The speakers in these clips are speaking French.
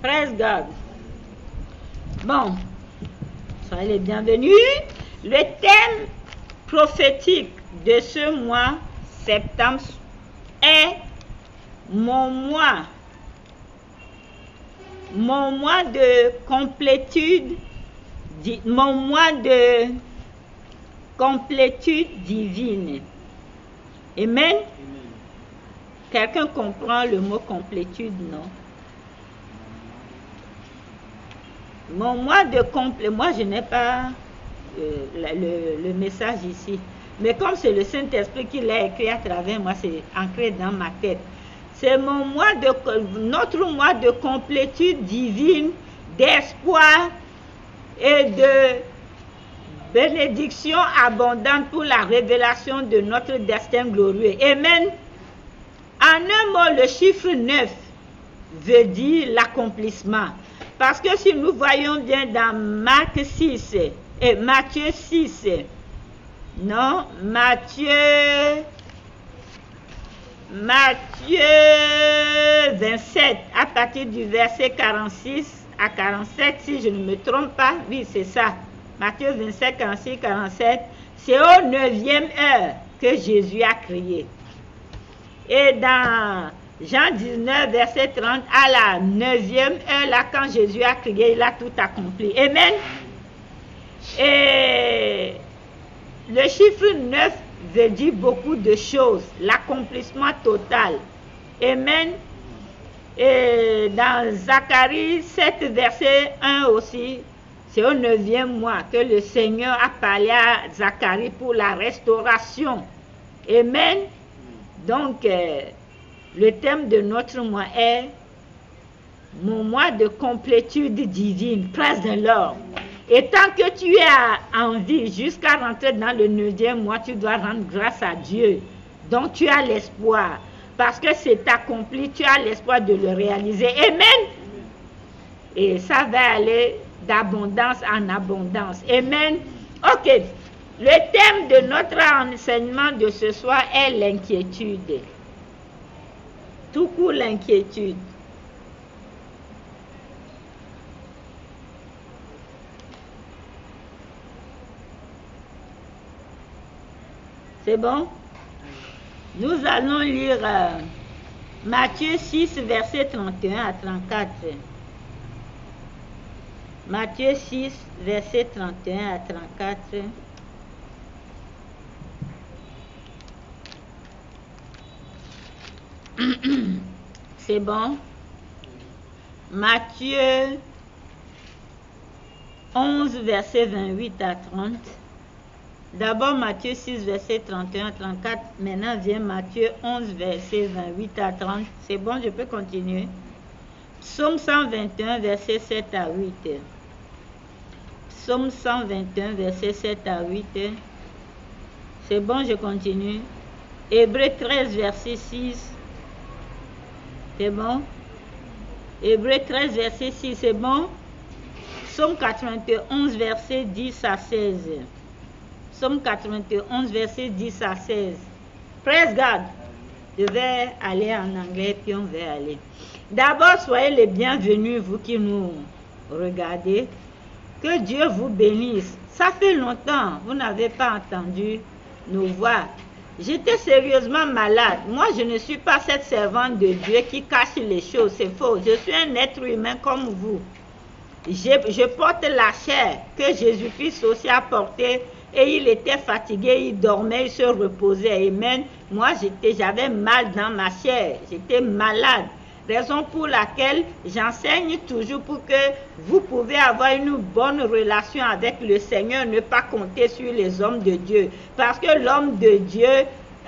Praise God. Bon, soyez les bienvenus. Le thème prophétique de ce mois septembre est mon mois de complétude, mon mois de complétude divine. Amen. Quelqu'un comprend le mot complétude, non? Mon mois de complétude, moi je n'ai pas le message ici, mais comme c'est le Saint-Esprit qui l'a écrit à travers moi, c'est ancré dans ma tête. C'est notre mois de complétude divine, d'espoir et de bénédiction abondante pour la révélation de notre destin glorieux. Amen. En un mot, le chiffre 9 veut dire l'accomplissement. Parce que si nous voyons bien dans Matthieu 6, non, Matthieu 27, à partir du verset 46 à 47, si je ne me trompe pas, oui c'est ça, Matthieu 27, 46, 47, c'est au 9e heure que Jésus a crié. Et dans Jean 19, verset 30, à la 9e heure, là, quand Jésus a crié, il a tout accompli. Amen. Et le chiffre 9 veut dire beaucoup de choses, l'accomplissement total. Amen. Et dans Zacharie 7, verset 1 aussi, c'est au 9e mois que le Seigneur a parlé à Zacharie pour la restauration. Amen. Donc, le thème de notre mois est mon mois de complétude divine, praise the Lord. Et tant que tu es en vie jusqu'à rentrer dans le 9e mois, tu dois rendre grâce à Dieu. Donc tu as l'espoir. Parce que c'est accompli, tu as l'espoir de le réaliser. Amen. Et ça va aller d'abondance en abondance. Amen. Ok. Le thème de notre enseignement de ce soir est l'inquiétude. Tout court, l'inquiétude. C'est bon? Nous allons lire Matthieu 6, verset 31 à 34. Matthieu 6, verset 31 à 34. C'est bon? Matthieu 11, verset 28 à 30. D'abord Matthieu 6, verset 31 à 34. Maintenant vient Matthieu 11, verset 28 à 30. C'est bon, je peux continuer. Psaume 121, verset 7 à 8. Psaume 121, verset 7 à 8. C'est bon, je continue. Hébreux 13, verset 6. C'est bon? Hébreux 13, verset 6, c'est bon? Psaume 91, verset 10 à 16. Psaume 91, verset 10 à 16. Praise God. Je vais aller en anglais, puis on va aller. D'abord, soyez les bienvenus, vous qui nous regardez. Que Dieu vous bénisse. Ça fait longtemps, vous n'avez pas entendu nos voix. J'étais sérieusement malade. Moi, je ne suis pas cette servante de Dieu qui cache les choses. C'est faux. Je suis un être humain comme vous. Je porte la chair que Jésus-Christ aussi a portée. Et il était fatigué, il dormait, il se reposait. Amen. Moi, j'avais mal dans ma chair. J'étais malade. Raison pour laquelle j'enseigne toujours pour que vous pouvez avoir une bonne relation avec le Seigneur, ne pas compter sur les hommes de Dieu. Parce que l'homme de Dieu,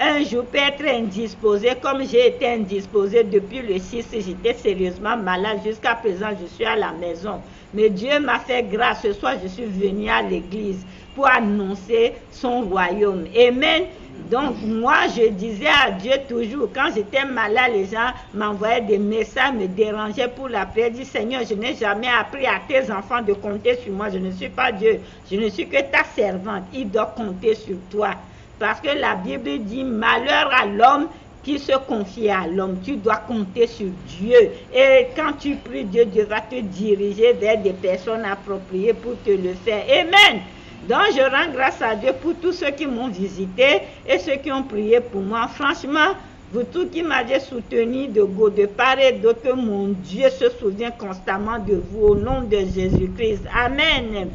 un jour peut être indisposé, comme j'ai été indisposé depuis le 6, j'étais sérieusement malade. Jusqu'à présent, je suis à la maison. Mais Dieu m'a fait grâce. Ce soir, je suis venue à l'église pour annoncer son royaume. Amen. Donc, moi, je disais à Dieu toujours, quand j'étais malade, les gens m'envoyaient des messages, me dérangeaient pour la prière. Je dis, Seigneur, je n'ai jamais appris à tes enfants de compter sur moi. Je ne suis pas Dieu. Je ne suis que ta servante. Ils doivent compter sur toi. Parce que la Bible dit, malheur à l'homme qui se confie à l'homme. Tu dois compter sur Dieu. Et quand tu pries Dieu, Dieu va te diriger vers des personnes appropriées pour te le faire. Amen. Donc, je rends grâce à Dieu pour tous ceux qui m'ont visité et ceux qui ont prié pour moi. Franchement, vous tous qui m'avez soutenu de part et d'autre, que mon Dieu se souvient constamment de vous au nom de Jésus-Christ. Amen.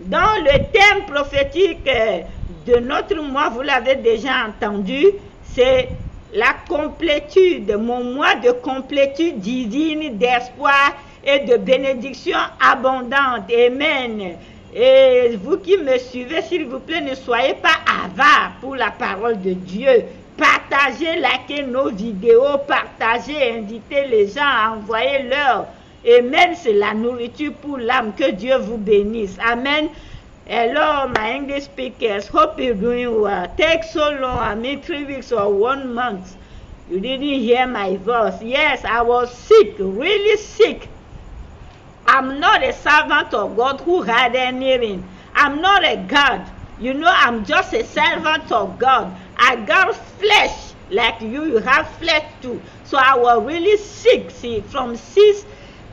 Dans le thème prophétique de notre mois, vous l'avez déjà entendu, c'est la complétude, mon mois de complétude divine, d'espoir et de bénédiction abondante. Amen. Et vous qui me suivez, s'il vous plaît, ne soyez pas avares pour la parole de Dieu. Partagez, likez nos vidéos, partagez, invitez les gens à envoyer leur. Amen, c'est la nourriture pour l'âme. Que Dieu vous bénisse. Amen. Hello, my English speakers. Hope you're doing well. Take so long, I mean 3 weeks or 1 month. You didn't hear my voice. Yes, I was sick, really sick. I'm not a servant of God who had any ring. I'm not a God. You know, I'm just a servant of God. I got flesh like you have flesh too. So I was really sick. See, from 6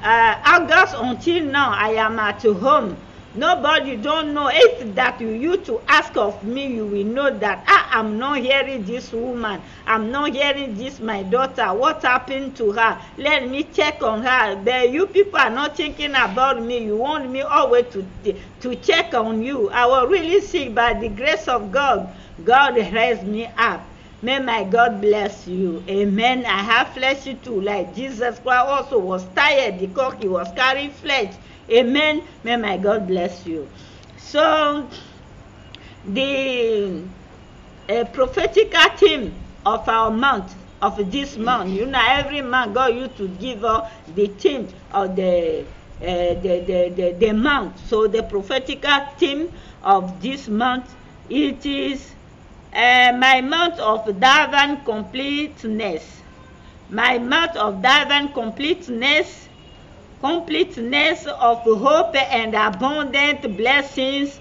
August until now, I am at home. Nobody don't know. If that you used to ask of me, you will know that I'm not hearing this woman. I'm not hearing this my daughter. What happened to her? Let me check on her. But you people are not thinking about me. You want me always to check on you. I was really sick. By the grace of God, God raised me up. May my God bless you. Amen. I have flesh too. Like Jesus Christ also was tired because he was carrying flesh. Amen. May my God bless you. So, the prophetic theme of our month, of this month, you know, every month God used to give us the theme of the month. So, the prophetic theme of this month, it is my month of divine completeness. My month of divine completeness of hope and abundant blessings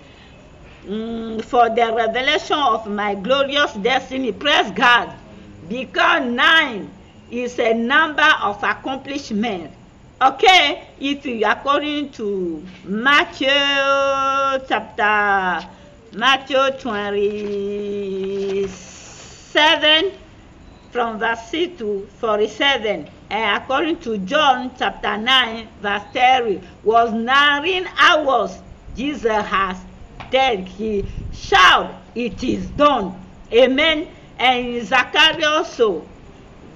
for the revelation of my glorious destiny. Praise God. Because 9 is a number of accomplishment. Okay, if you according to Matthew 27 from verse 6 to 47. And according to John chapter 9 verse 30, was 9 hours Jesus has died. He shouted, it is done. Amen. And in Zechariah also,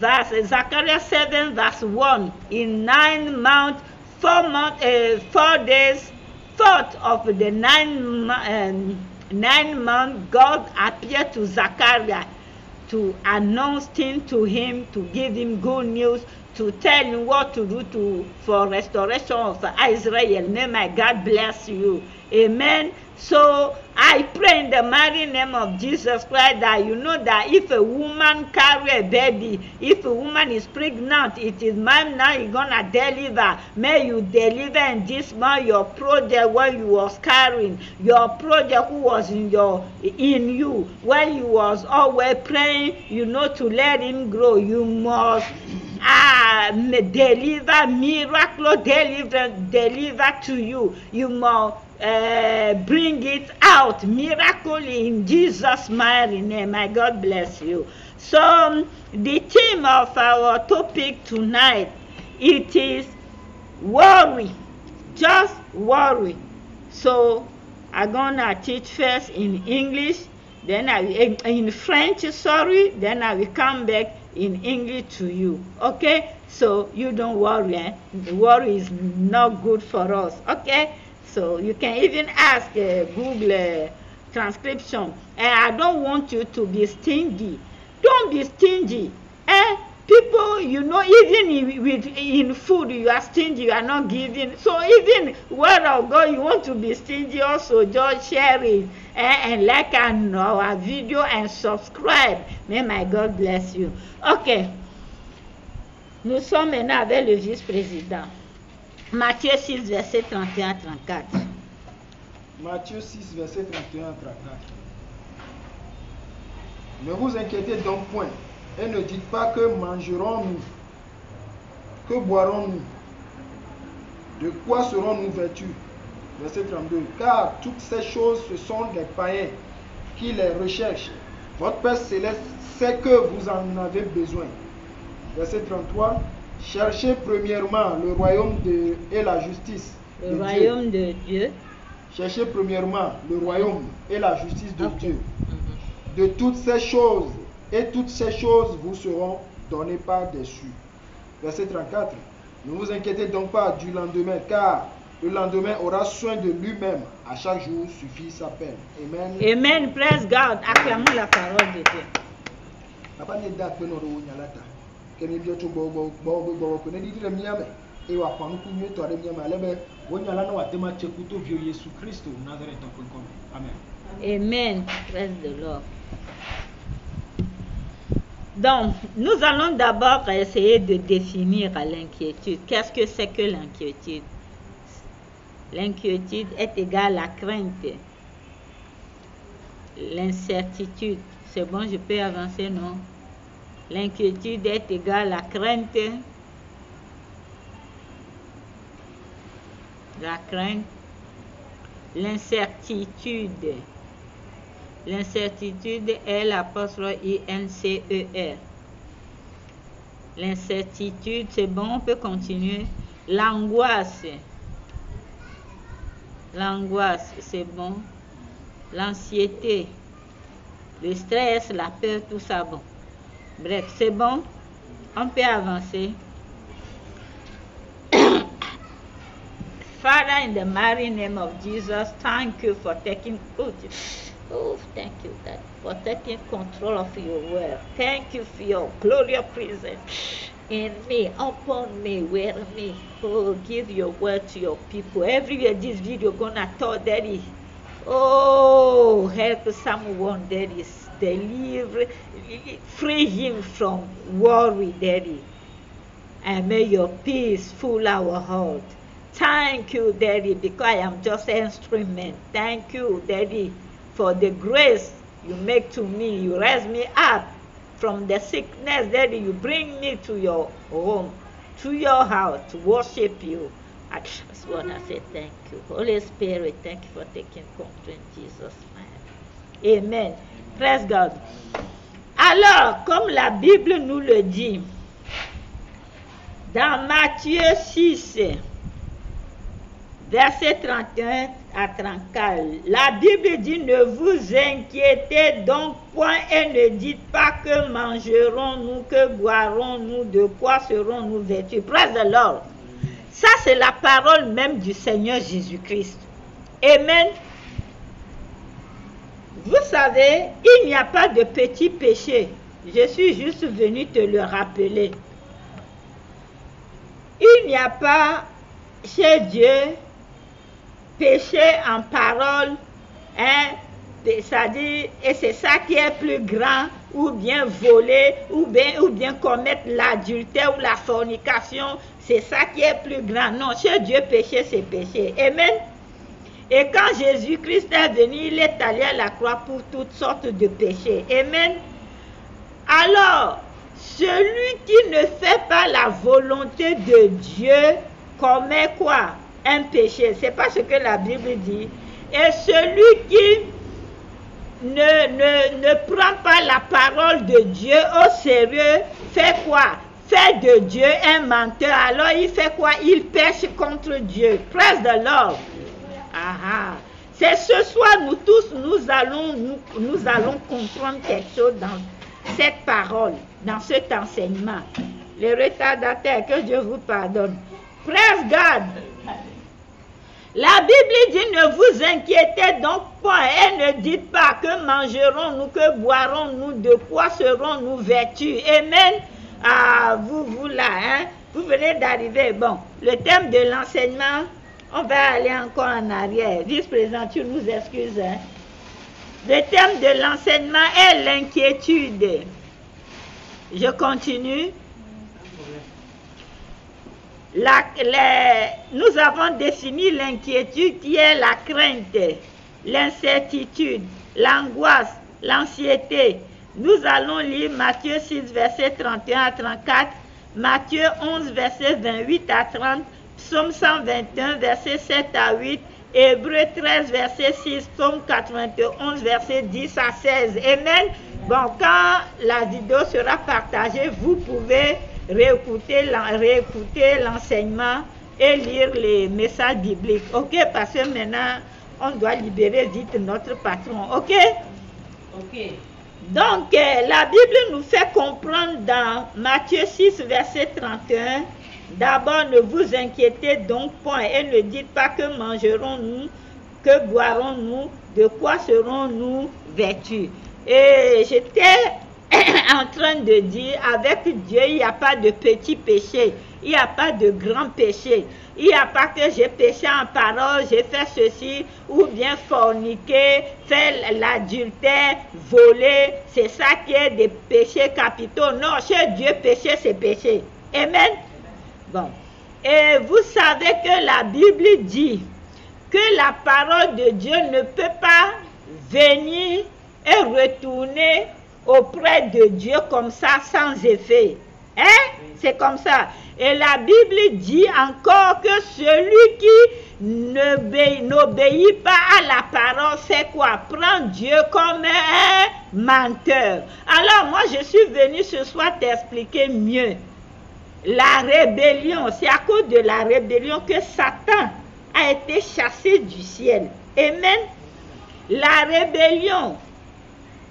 Zechariah 7 verse 1, in 9 months, 4 days, 4th of the 9 months, God appeared to Zechariah to announce things to him, to give him good news, to tell him what to do for restoration of Israel. May my God bless you. Amen. So I pray in the mighty name of Jesus Christ that you know that if a woman carry a baby, if a woman is pregnant, it is mine now you're gonna deliver. May you deliver in this month your project when you was carrying, your project who was in you, when you was always praying, you know, to let him grow. You must deliver, miracle deliver to you. You must bring it out miraculously in Jesus' mighty name. My God bless you. So the theme of our topic tonight, it is worry, just worry. So I'm gonna teach first in English, then in French, then I will come back in English to you. Okay, so you don't worry. Worry is not good for us. Okay. So you can even ask Google transcription. And I don't want you to be stingy. Don't be stingy. People, you know, even in food, you are stingy, you are not giving. So even word of God, you want to be stingy also, just share it. And like our video and subscribe. May my God bless you. Ok. Nous sommes maintenant avec le vice-président. Matthieu 6, verset 31-34. Matthieu 6, verset 31-34. Ne vous inquiétez donc point Et ne dites pas que mangerons-nous, que boirons-nous, de quoi serons-nous vêtus. Verset 32. Car toutes ces choses, ce sont des païens qui les recherchent. Votre Père Céleste sait que vous en avez besoin. Verset 33. Cherchez premièrement le royaume et la justice. Le royaume de Dieu. Cherchez premièrement le royaume et la justice de Dieu. De toutes ces choses, et toutes ces choses vous seront données par-dessus. Verset 34. Ne vous inquiétez donc pas du lendemain, car le lendemain aura soin de lui-même. À chaque jour suffit sa peine. Amen. Amen. Praise God. Acclamons la parole de Dieu. Amen. Praise the Lord. Donc, nous allons d'abord essayer de définir l'inquiétude. Qu'est-ce que c'est que l'inquiétude? L'inquiétude est égale à crainte. L'incertitude. C'est bon, je peux avancer, non? L'inquiétude est égale à crainte. La crainte. L'incertitude. L'incertitude est l'apostrophe I-N-C-E-R. L'incertitude, c'est bon, on peut continuer. L'angoisse. L'angoisse, c'est bon. L'anxiété. Le stress, la peur, tout ça, bon. Bref, c'est bon. On peut avancer. Father, in the mighty name of Jesus, thank you for taking thank you, Dad, for taking control of your word. Thank you for your glorious presence in me, upon me, with me. Oh, give your word to your people. Everywhere this video gonna talk, Daddy. Oh, help someone, Daddy. Deliver, free him from worry, Daddy. And may your peace fill our heart. Thank you, Daddy, because I am just an instrument. Thank you, Daddy, for the grace you make to me. You raise me up from the sickness, Daddy. You bring me to your home, to your house, to worship you. I just want to say thank you. Holy Spirit, thank you for taking control in Jesus' name. Amen. Praise God. Alors, comme la Bible nous le dit, dans Matthieu 6, verset 31 à 34, la Bible dit: ne vous inquiétez donc point et ne dites pas que mangerons-nous, que boirons-nous, de quoi serons-nous vêtus. Praise the Lord. Ça, c'est la parole même du Seigneur Jésus-Christ. Amen. Vous savez, il n'y a pas de petit péché. Je suis juste venu te le rappeler. Il n'y a pas chez Dieu péché en parole, hein, c'est-à-dire, et c'est ça qui est plus grand, ou bien voler, ou bien commettre l'adultère ou la fornication, c'est ça qui est plus grand. Non, chez Dieu, péché, c'est péché. Amen. Et quand Jésus-Christ est venu, il est allé à la croix pour toutes sortes de péchés. Amen. Alors, celui qui ne fait pas la volonté de Dieu commet quoi? Un péché. C'est pas ce que la Bible dit. Et celui qui ne prend pas la parole de Dieu au sérieux fait quoi? Fait de Dieu un menteur. Alors il fait quoi? Il pêche contre Dieu. Praise the Lord. C'est ce soir, nous tous, nous allons comprendre quelque chose dans cette parole, dans cet enseignement. Les retardataires, que Dieu vous pardonne. Praise God. La Bible dit: ne vous inquiétez donc point et ne dites pas que mangerons-nous, que boirons-nous, de quoi serons-nous vêtus. Amen. Ah, vous là, hein, vous venez d'arriver. Bon, le thème de l'enseignement, on va aller encore en arrière. Vice-président, tu nous excuses. Hein. Le thème de l'enseignement est l'inquiétude. Je continue. Nous avons défini l'inquiétude qui est la crainte, l'incertitude, l'angoisse, l'anxiété. Nous allons lire Matthieu 6, verset 31 à 34, Matthieu 11, verset 28 à 30, Psaume 121, verset 7 à 8, Hébreux 13, verset 6, Psaume 91, verset 10 à 16. Amen. Bon, quand la vidéo sera partagée, vous pouvez réécouter l'enseignement et lire les messages bibliques. Ok, parce que maintenant, on doit libérer vite notre patron. Ok? Ok. Donc, la Bible nous fait comprendre dans Matthieu 6, verset 31, d'abord, ne vous inquiétez donc point et ne dites pas que mangerons-nous, que boirons-nous, de quoi serons-nous vêtus. Et j'étais en train de dire, avec Dieu, il n'y a pas de petit péché, il n'y a pas de grand péché. Il n'y a pas que j'ai péché en parole, j'ai fait ceci, ou bien forniquer, faire l'adultère, voler. C'est ça qui est des péchés capitaux. Non, chez Dieu, péché, c'est péché. Amen. Bon. Et vous savez que la Bible dit que la parole de Dieu ne peut pas venir et retourner auprès de Dieu comme ça, sans effet. Hein? C'est comme ça. Et la Bible dit encore que celui qui n'obéit pas à la parole, c'est quoi? Prend Dieu comme un menteur. Alors moi, je suis venu ce soir t'expliquer mieux. La rébellion, c'est à cause de la rébellion que Satan a été chassé du ciel. Amen. La rébellion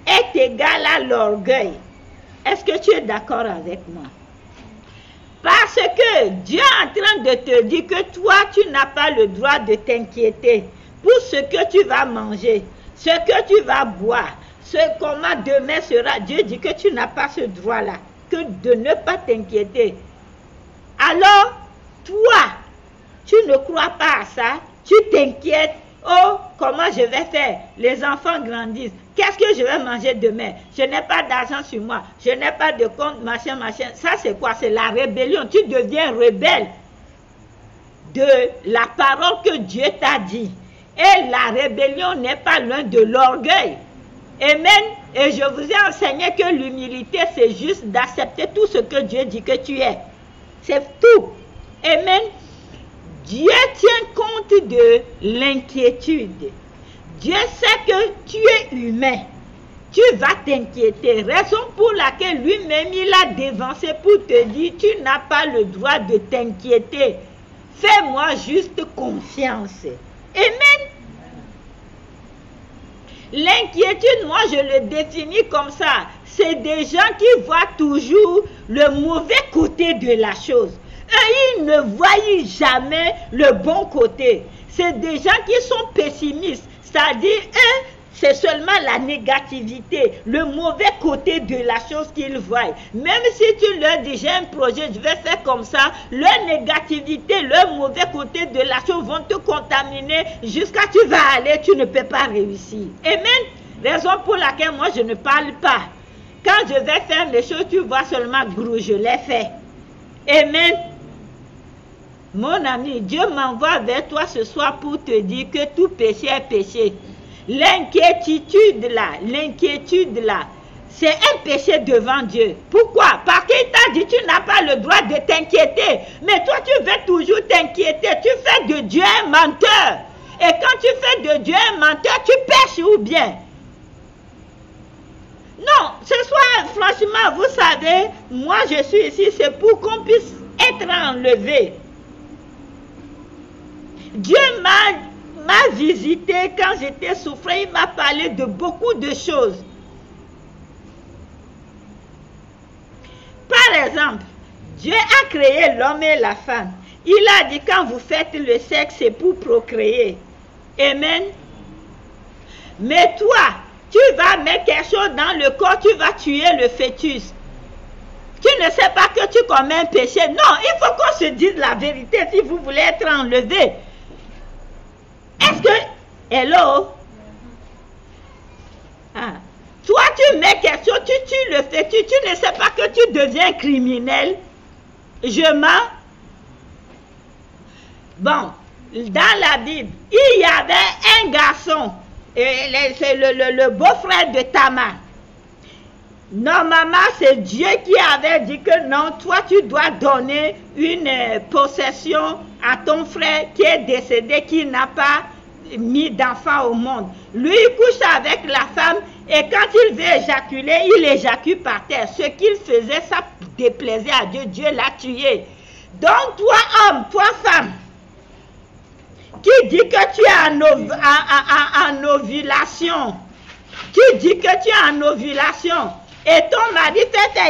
est égale à l'orgueil. Est-ce que tu es d'accord avec moi? Parce que Dieu est en train de te dire que toi, tu n'as pas le droit de t'inquiéter pour ce que tu vas manger, ce que tu vas boire, comment demain sera. Dieu dit que tu n'as pas ce droit-là, que de ne pas t'inquiéter. Alors, toi, tu ne crois pas à ça, tu t'inquiètes. Oh, comment je vais faire? Les enfants grandissent. Qu'est-ce que je vais manger demain? Je n'ai pas d'argent sur moi. Je n'ai pas de compte, machin, machin. Ça, c'est quoi? C'est la rébellion. Tu deviens rebelle de la parole que Dieu t'a dit. Et la rébellion n'est pas loin de l'orgueil. Amen. Et je vous ai enseigné que l'humilité, c'est juste d'accepter tout ce que Dieu dit que tu es. C'est tout. Amen. Dieu tient compte de l'inquiétude. Dieu sait que tu es humain. Tu vas t'inquiéter. Raison pour laquelle lui-même, il a dévancé pour te dire, tu n'as pas le droit de t'inquiéter. Fais-moi juste confiance. Amen. L'inquiétude, moi, je le définis comme ça. C'est des gens qui voient toujours le mauvais côté de la chose. Eux, ils ne voient jamais le bon côté. C'est des gens qui sont pessimistes. C'est-à-dire, eux, c'est seulement la négativité, le mauvais côté de la chose qu'ils voient. Même si tu leur dis, j'ai un projet, je vais faire comme ça, leur négativité, leur mauvais côté de la chose vont te contaminer jusqu'à ce que tu vas aller, tu ne peux pas réussir. Amen. Raison pour laquelle moi, je ne parle pas. Quand je vais faire les choses, tu vois seulement grou, je l'ai fait. Amen. Mon ami, Dieu m'envoie vers toi ce soir pour te dire que tout péché est péché. L'inquiétude là, c'est un péché devant Dieu. Pourquoi? Parce qu'il t'a dit tu n'as pas le droit de t'inquiéter. Mais toi, tu veux toujours t'inquiéter. Tu fais de Dieu un menteur. Et quand tu fais de Dieu un menteur, tu pêches ou bien? Non, ce soir, franchement, vous savez, moi je suis ici, c'est pour qu'on puisse être enlevé. Dieu m'a visité quand j'étais souffrant, il m'a parlé de beaucoup de choses. Par exemple, Dieu a créé l'homme et la femme. Il a dit quand vous faites le sexe, c'est pour procréer. Amen. Mais toi, tu vas mettre quelque chose dans le corps, tu vas tuer le fœtus. Tu ne sais pas que tu commets un péché. Non, il faut qu'on se dise la vérité si vous voulez être enlevé. Est-ce que... Hello? Ah. Toi, tu mets quelque chose, tu tues le fœtus, tu ne sais pas que tu deviens criminel. Je mens. Bon, dans la Bible, il y avait un garçon, c'est le beau-frère de Tamar. Normalement, c'est Dieu qui avait dit que non, toi tu dois donner une possession à ton frère qui est décédé, qui n'a pas mis d'enfant au monde. Lui, il couche avec la femme et quand il veut éjaculer, il éjacule par terre. Ce qu'il faisait, ça déplaisait à Dieu. Dieu l'a tué. Donc, toi, homme, toi, femme, qui dit que tu es en ovulation, qui dit que tu es en ovulation, et ton mari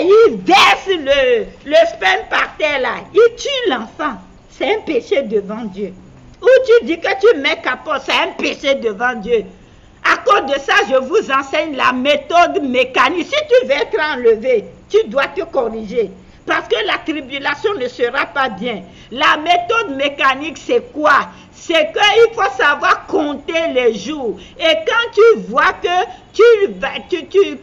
il verse le sperme par terre là, il tue l'enfant. C'est un péché devant Dieu. Ou tu dis que tu mets capote, c'est un péché devant Dieu. À cause de ça, je vous enseigne la méthode mécanique. Si tu veux être enlevé, tu dois te corriger. Parce que la tribulation ne sera pas bien. La méthode mécanique, c'est quoi? C'est qu'il faut savoir compter les jours. Et quand tu vois que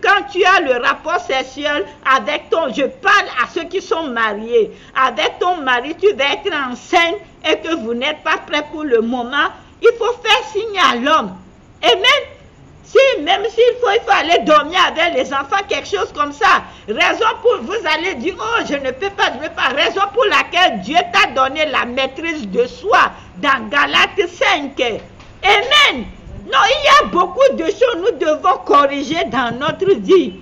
quand tu as le rapport sexuel avec je parle à ceux qui sont mariés, avec ton mari, tu vas être enceinte et que vous n'êtes pas prêt pour le moment, il faut faire signe à l'homme. Et même s'il faut aller dormir avec les enfants, quelque chose comme ça. Raison pour vous allez dire, oh, je ne peux pas. Raison pour laquelle Dieu t'a donné la maîtrise de soi dans Galates 5. Amen. Non, il y a beaucoup de choses nous devons corriger dans notre vie.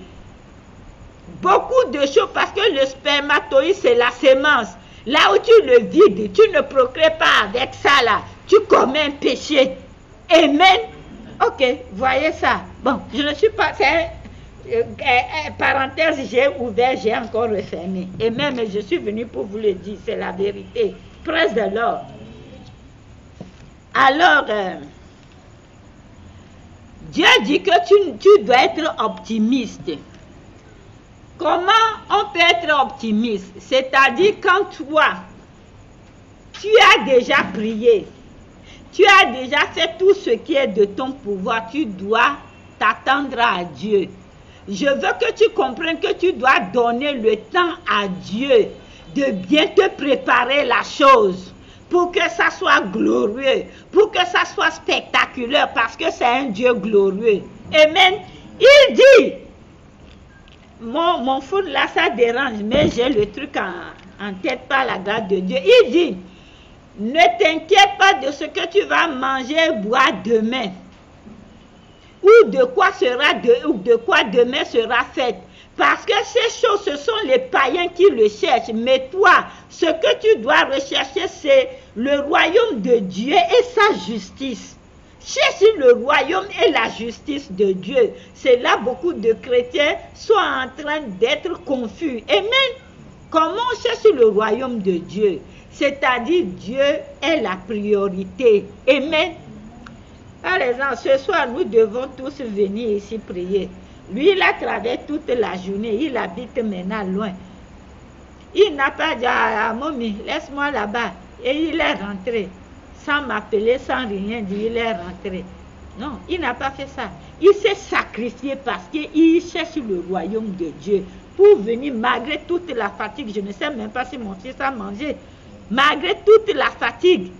Beaucoup de choses parce que le spermatozoïde, c'est la sémence. Là où tu le vides, tu ne procrées pas avec ça là. Tu commets un péché. Amen. Ok, voyez ça. Bon, je ne suis pas... parenthèse, j'ai ouvert, j'ai encore refermé. Et même, je suis venu pour vous le dire, c'est la vérité. Praise the Lord. Alors, Dieu dit que tu dois être optimiste. Comment on peut être optimiste? C'est-à-dire quand toi, tu as déjà prié, tu as déjà fait tout ce qui est de ton pouvoir, tu dois t'attendre à Dieu. Je veux que tu comprennes que tu dois donner le temps à Dieu de bien te préparer la chose pour que ça soit glorieux, pour que ça soit spectaculaire parce que c'est un Dieu glorieux. Amen. Il dit, mon foot là ça dérange, mais j'ai le truc en tête par la grâce de Dieu. Il dit, ne t'inquiète pas de ce que tu vas manger et boire demain. Ou de quoi demain sera fait. Parce que ces choses, ce sont les païens qui le cherchent. Mais toi, ce que tu dois rechercher, c'est le royaume de Dieu et sa justice. Cherche le royaume et la justice de Dieu. C'est là beaucoup de chrétiens sont en train d'être confus. Amen. Comment on cherche le royaume de Dieu? C'est-à-dire Dieu est la priorité. Amen. Par exemple, ce soir, nous devons tous venir ici prier. Lui, il a travaillé toute la journée. Il habite maintenant loin. Il n'a pas dit à Mommy, laisse-moi là-bas. Et il est rentré. Sans m'appeler, sans rien dire, il est rentré. Non, il n'a pas fait ça. Il s'est sacrifié parce qu'il cherche le royaume de Dieu. Pour venir, malgré toute la fatigue, je ne sais même pas si mon fils a mangé. Malgré toute la fatigue,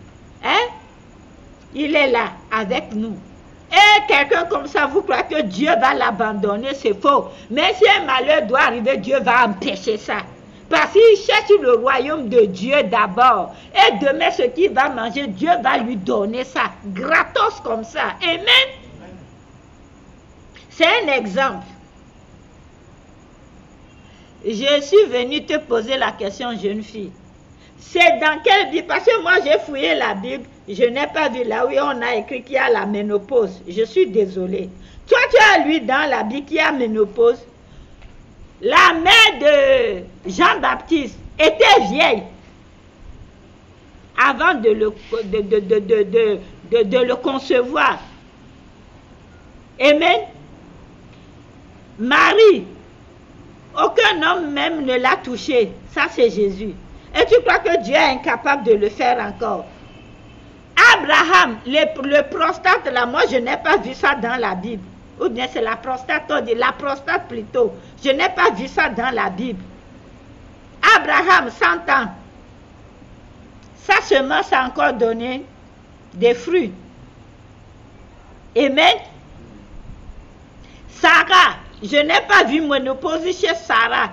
hein, il est là avec nous. Et quelqu'un comme ça, vous croyez que Dieu va l'abandonner, c'est faux. Mais si un malheur doit arriver, Dieu va empêcher ça. Parce qu'il cherche le royaume de Dieu d'abord. Et demain, ce qu'il va manger, Dieu va lui donner ça. Gratos comme ça. Amen. C'est un exemple. Je suis venue te poser la question, jeune fille. C'est dans quelle Bible? Parce que moi, j'ai fouillé la Bible. Je n'ai pas vu là où on a écrit qu'il y a la ménopause. Je suis désolée. Toi, tu as lu dans la Bible qu'il y a ménopause. La mère de Jean-Baptiste était vieille avant de le concevoir. Amen. Marie, aucun homme même ne l'a touché. Ça, c'est Jésus. Et tu crois que Dieu est incapable de le faire encore? Abraham, le prostate là, moi je n'ai pas vu ça dans la Bible. Ou bien c'est la prostate, on dit la prostate plutôt. Je n'ai pas vu ça dans la Bible. Abraham, 100 ans. Sa semence a encore donné des fruits. Amen. Sarah, Je n'ai pas vu ménopause chez Sarah.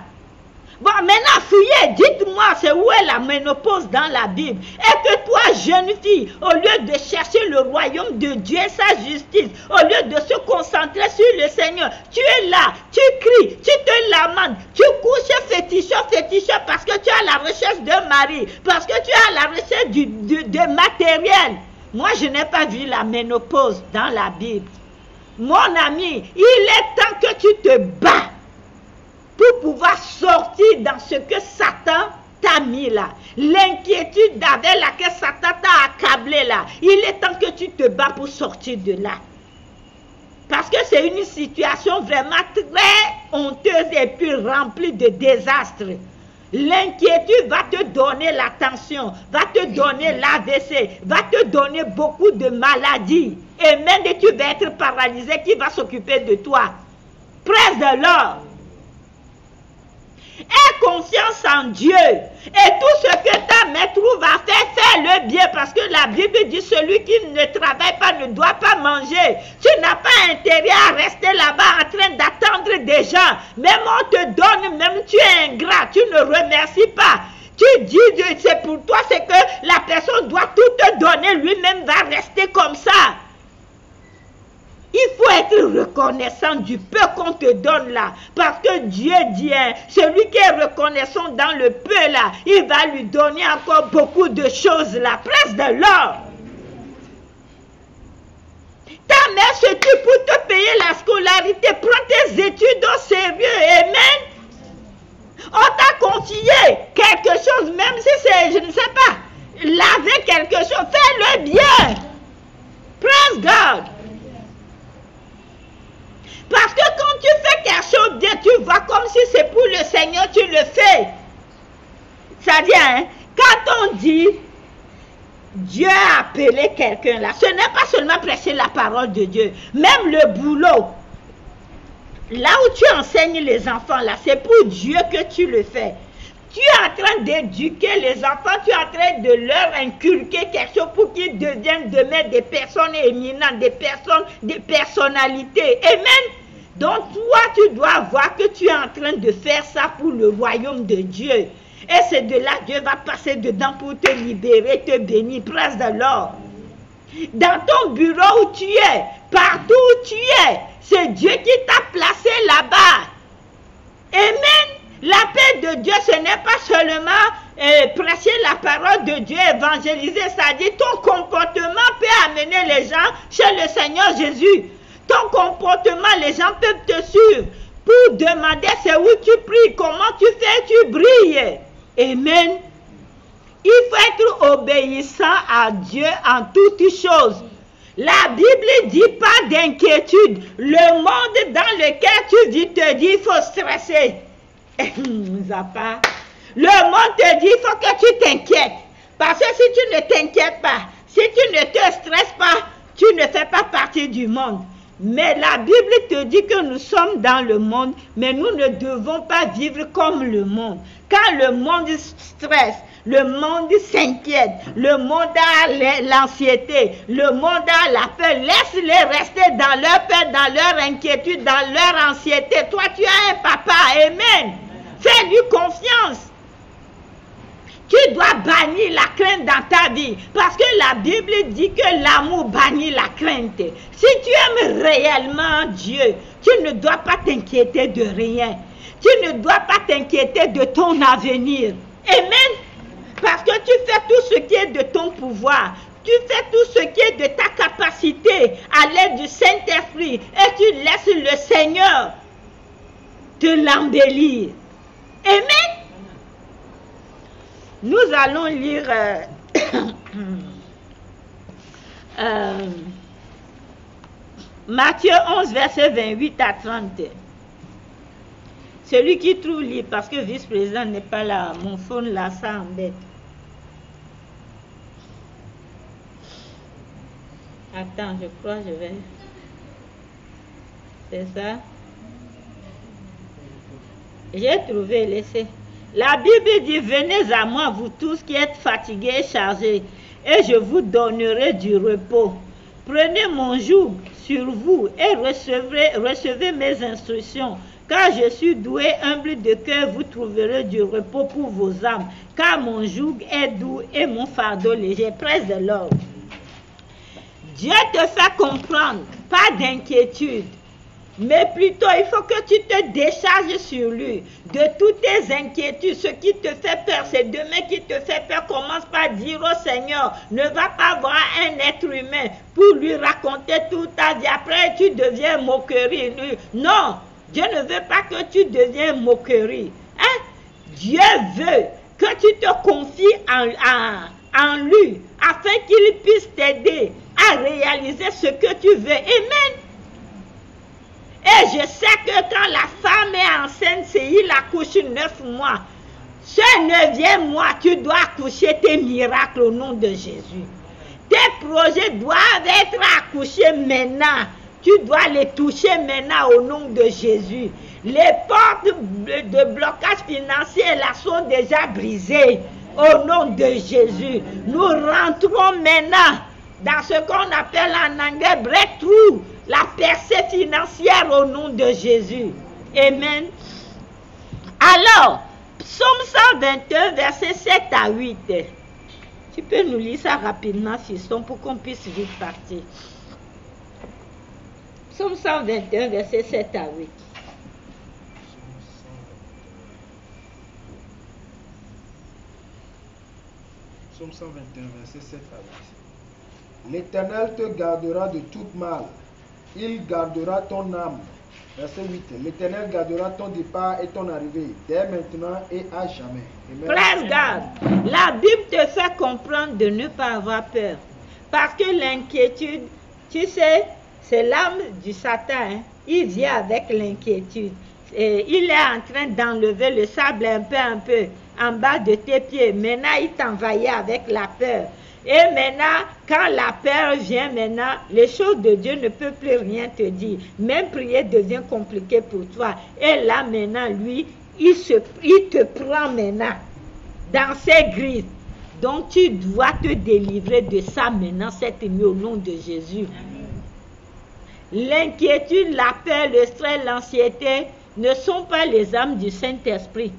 Bon, maintenant, fouillez, dites-moi, c'est où est la ménopause dans la Bible? Et que toi, jeune fille, au lieu de chercher le royaume de Dieu et sa justice, au lieu de se concentrer sur le Seigneur, tu es là, tu cries, tu te lamentes, tu couches féticheur parce que tu es à la recherche d'un mari, parce que tu es à la recherche de matériel. Moi, je n'ai pas vu la ménopause dans la Bible. Mon ami, il est temps que tu te bats pour pouvoir sortir dans ce que Satan t'a mis là. L'inquiétude avec laquelle Satan t'a accablé là. Il est temps que tu te bats pour sortir de là. Parce que c'est une situation vraiment très honteuse et puis remplie de désastres. L'inquiétude va te donner la tension, va te donner l'AVC, va te donner beaucoup de maladies. Et même tu vas être paralysé, qui va s'occuper de toi? Presse de l'or. Aie confiance en Dieu. Et tout ce que ta mère trouve à faire, fais-le bien. Parce que la Bible dit, celui qui ne travaille pas ne doit pas manger. Tu n'as pas intérêt à rester là-bas en train d'attendre des gens. Même on te donne, même tu es ingrat, tu ne remercies pas. Tu dis, c'est pour toi, c'est que la personne doit tout te donner, lui-même va rester comme ça. Il faut être reconnaissant du peu qu'on te donne là. Parce que Dieu dit, hein, celui qui est reconnaissant dans le peu là, il va lui donner encore beaucoup de choses là. Presse de l'or. Ta mère se tue pour te payer la scolarité. Prends tes études au sérieux. Amen. On t'a confié quelque chose, même si c'est, je ne sais pas, laver quelque chose. Fais-le bien. Praise God. Parce que quand tu fais quelque chose bien, tu vois comme si c'est pour le Seigneur, tu le fais. C'est-à-dire, hein, quand on dit Dieu a appelé quelqu'un là, ce n'est pas seulement prêcher la parole de Dieu. Même le boulot, là où tu enseignes les enfants là, c'est pour Dieu que tu le fais. Tu es en train d'éduquer les enfants, tu es en train de leur inculquer quelque chose pour qu'ils deviennent demain des personnes éminentes, des personnalités. Amen. Donc toi, tu dois voir que tu es en train de faire ça pour le royaume de Dieu. Et c'est de là que Dieu va passer dedans pour te libérer, te bénir, presse de l'or. Dans ton bureau où tu es, partout où tu es, c'est Dieu qui t'a placé là-bas. Amen. La paix de Dieu, ce n'est pas seulement prêcher la parole de Dieu, évangéliser, c'est-à-dire ton comportement peut amener les gens chez le Seigneur Jésus. Ton comportement, les gens peuvent te suivre pour demander c'est où tu pries, comment tu fais, tu brilles. Amen. Il faut être obéissant à Dieu en toutes choses. La Bible dit pas d'inquiétude. Le monde dans lequel tu vis te dit il faut stresser. Le monde te dit il faut que tu t'inquiètes. Parce que si tu ne t'inquiètes pas, si tu ne te stresses pas, tu ne fais pas partie du monde. Mais la Bible te dit que nous sommes dans le monde, mais nous ne devons pas vivre comme le monde. Quand le monde stresse, le monde s'inquiète, le monde a l'anxiété, le monde a la peur, laisse-les rester dans leur peur, dans leur inquiétude, dans leur anxiété. Toi, tu as un papa, amen. Fais-lui confiance. Tu dois bannir la crainte dans ta vie. Parce que la Bible dit que l'amour bannit la crainte. Si tu aimes réellement Dieu, tu ne dois pas t'inquiéter de rien. Tu ne dois pas t'inquiéter de ton avenir. Amen. Parce que tu fais tout ce qui est de ton pouvoir. Tu fais tout ce qui est de ta capacité à l'aide du Saint-Esprit. Et tu laisses le Seigneur te l'embellir. Amen. Nous allons lire Matthieu 11, verset 28 à 30. Celui qui trouve lit, parce que le vice-président n'est pas là, mon phone là, ça embête. Attends, je crois que je vais... C'est ça. J'ai trouvé, laissez. La Bible dit, venez à moi, vous tous qui êtes fatigués et chargés, et je vous donnerai du repos. Prenez mon joug sur vous et recevez mes instructions. Car je suis doué, humble de cœur, vous trouverez du repos pour vos âmes. Car mon joug est doux et mon fardeau léger. Praise the Lord. Dieu te fait comprendre, pas d'inquiétude. Mais plutôt, il faut que tu te décharges sur lui de toutes tes inquiétudes. Ce qui te fait peur, c'est demain qui te fait peur. Commence par dire au Seigneur, ne va pas voir un être humain pour lui raconter toute ta vie. Après, tu deviens moquerie. Non, Dieu ne veut pas que tu deviennes moquerie. Hein? Dieu veut que tu te confies en lui afin qu'il puisse t'aider à réaliser ce que tu veux. Amen. Et je sais que quand la femme est enceinte, il accouche 9 mois. Ce 9e mois, tu dois accoucher tes miracles au nom de Jésus. Tes projets doivent être accouchés maintenant. Tu dois les toucher maintenant au nom de Jésus. Les portes de blocage financier là sont déjà brisées au nom de Jésus. Nous rentrons maintenant dans ce qu'on appelle en anglais breakthrough, la percée financière au nom de Jésus. Amen. Alors, Psaume 121, versets 7 à 8. Tu peux nous lire ça rapidement, fiston, pour qu'on puisse vite partir. Psaume 121, versets 7 à 8. Psaume 121, verset 7 à 8. L'Éternel te gardera de tout mal. Il gardera ton âme. Verset 8. L'Éternel gardera ton départ et ton arrivée, dès maintenant et à jamais. Praise God. La Bible te fait comprendre de ne pas avoir peur. Parce que l'inquiétude, tu sais, c'est l'âme du Satan. Hein? Il vient avec l'inquiétude. Il est en train d'enlever le sable un peu en bas de tes pieds. Maintenant, il t'envahit avec la peur. Et maintenant, quand la peur vient maintenant, les choses de Dieu ne peuvent plus rien te dire. Même prier devient compliqué pour toi. Et là maintenant, lui, il te prend maintenant dans ses griffes. Donc tu dois te délivrer de ça maintenant, cette nuit, au nom de Jésus. L'inquiétude, la peur, le stress, l'anxiété ne sont pas les âmes du Saint-Esprit.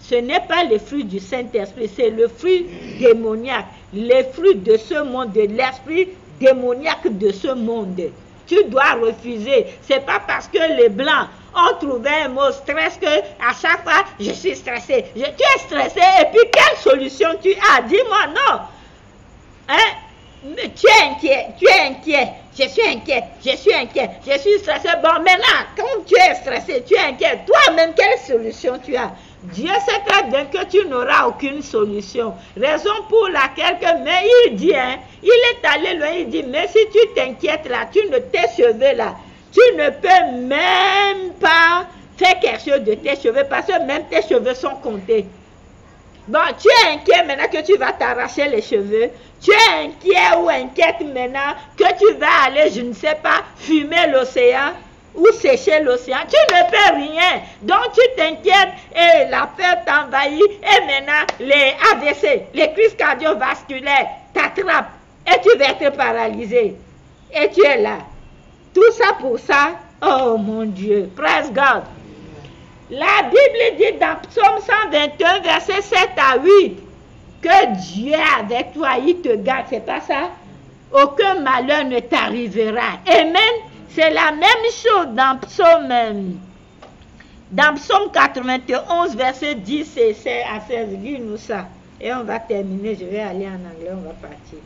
Ce n'est pas le fruit du Saint-Esprit, c'est le fruit démoniaque, les fruits de ce monde, de l'esprit démoniaque de ce monde. Tu dois refuser. C'est pas parce que les Blancs ont trouvé un mot stress que à chaque fois, je suis stressé. Tu es stressé et puis quelle solution tu as? Dis-moi non. Hein? Tu es inquiet. Je suis inquiète, je suis stressé. Bon, maintenant, quand tu es stressé, tu es inquiet. Toi-même, quelle solution tu as? Dieu sait très bien que tu n'auras aucune solution. Raison pour laquelle, mais il dit, hein, il est allé loin, il dit, mais si tu t'inquiètes là, tes cheveux là, tu ne peux même pas faire quelque chose de tes cheveux parce que même tes cheveux sont comptés. Bon, tu es inquiet maintenant que tu vas t'arracher les cheveux. Tu es inquiet ou inquiète maintenant que tu vas aller, je ne sais pas, fumer l'océan ou sécher l'océan. Tu ne peux rien. Donc tu t'inquiètes et la peur t'envahit. Et maintenant, les AVC, les crises cardiovasculaires t'attrapent et tu vas être paralysé. Et tu es là. Tout ça pour ça. Oh mon Dieu. Praise God. La Bible dit dans Psaume 121, verset 7 à 8, que Dieu est avec toi, il te garde. C'est pas ça? Aucun malheur ne t'arrivera. Amen. C'est la même chose dans Psaume 91, verset 10 à 16. Dis-nous ça. Et on va terminer. Je vais aller en anglais, on va partir.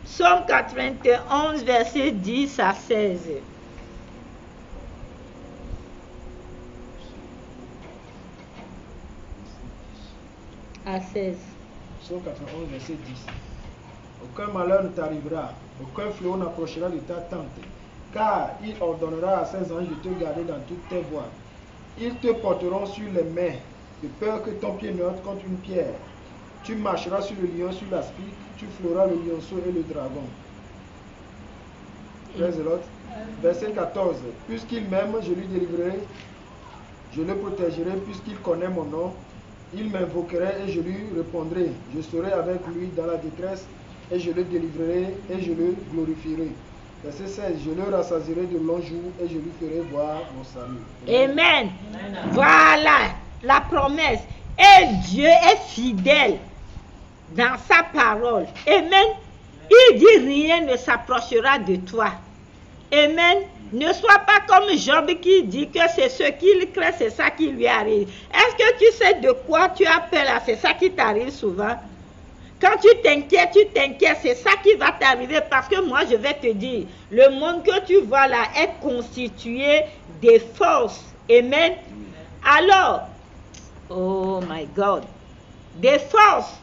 Psaume 91, verset 10 à 16. À 16. Psaume 91, verset 10. Aucun malheur ne t'arrivera, aucun fléau n'approchera de ta tente, car il ordonnera à ses anges de te garder dans toutes tes voies. Ils te porteront sur les mains, de peur que ton pied ne heurte contre une pierre. Tu marcheras sur le lion, sur l'aspic, tu fleuras le lionceau et le dragon. Verset 14. Puisqu'il m'aime, je lui délivrerai, je le protégerai, puisqu'il connaît mon nom. Il m'invoquerait et je lui répondrai. Je serai avec lui dans la détresse. et je le délivrerai et je le glorifierai. Verset 16, je le rassasierai de longs jours et je lui ferai voir mon salut. Amen. Voilà la promesse. Et Dieu est fidèle dans sa parole. Amen. Il dit rien ne s'approchera de toi. Amen. Ne sois pas comme Job qui dit que c'est ce qu'il craint, c'est ça qui lui arrive. Est-ce que tu sais de quoi tu as peur là? C'est ça qui t'arrive souvent. Quand tu t'inquiètes, c'est ça qui va t'arriver parce que moi je vais te dire, le monde que tu vois là est constitué des forces. Amen. Alors, oh my God, des forces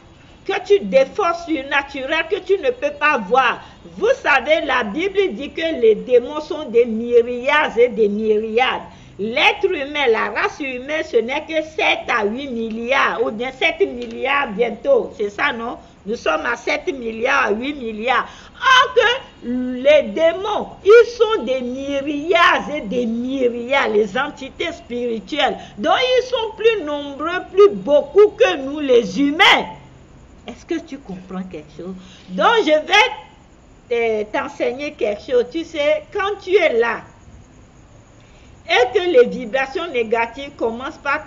des forces surnaturelles que tu ne peux pas voir. Vous savez, la Bible dit que les démons sont des myriades et des myriades. L'être humain, la race humaine, ce n'est que 7 à 8 milliards, ou bien 7 milliards bientôt, c'est ça, non? Nous sommes à 7 milliards, à 8 milliards. Or que les démons, ils sont des myriades et des myriades, les entités spirituelles. Donc, ils sont plus nombreux, plus beaucoup que nous, les humains. Est-ce que tu comprends quelque chose? Donc, je vais t'enseigner quelque chose. Tu sais, quand tu es là, et que les vibrations négatives commencent par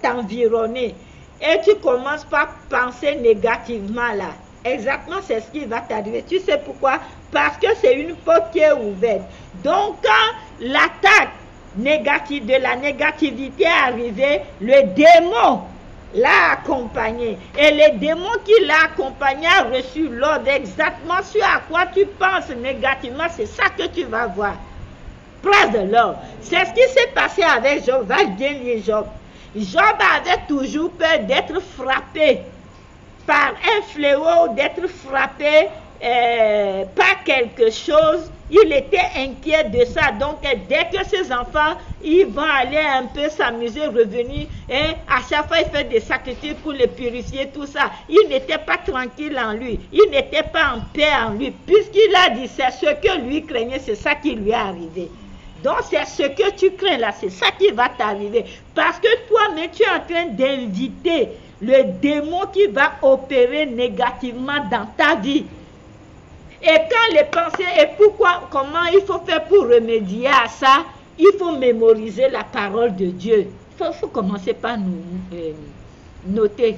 t'environner, et tu commences par penser négativement là, exactement c'est ce qui va t'arriver. Tu sais pourquoi? Parce que c'est une porte qui est ouverte. Donc, quand l'attaque négative de la négativité est arrivée, le démon l'a accompagné. Et le démon qui l'a accompagné a reçu l'ordre exactement sur à quoi tu penses négativement. C'est ça que tu vas voir. Praise the Lord. C'est ce qui s'est passé avec Job. Va bien lire Job. Job avait toujours peur d'être frappé par un fléau, d'être frappé par quelque chose. Il était inquiet de ça. Donc, dès que ses enfants, ils vont aller un peu s'amuser, revenir, et à chaque fois, il fait des sacrifices pour les purifier, tout ça. Il n'était pas tranquille en lui. Il n'était pas en paix en lui. Puisqu'il a dit, c'est ce que lui craignait, c'est ça qui lui est arrivé. Donc, c'est ce que tu crains là, c'est ça qui va t'arriver. Parce que toi-même, tu es en train d'inviter le démon qui va opérer négativement dans ta vie. Et quand les pensées, et pourquoi, comment il faut faire pour remédier à ça, il faut mémoriser la parole de Dieu. Il faut commencer par nous noter.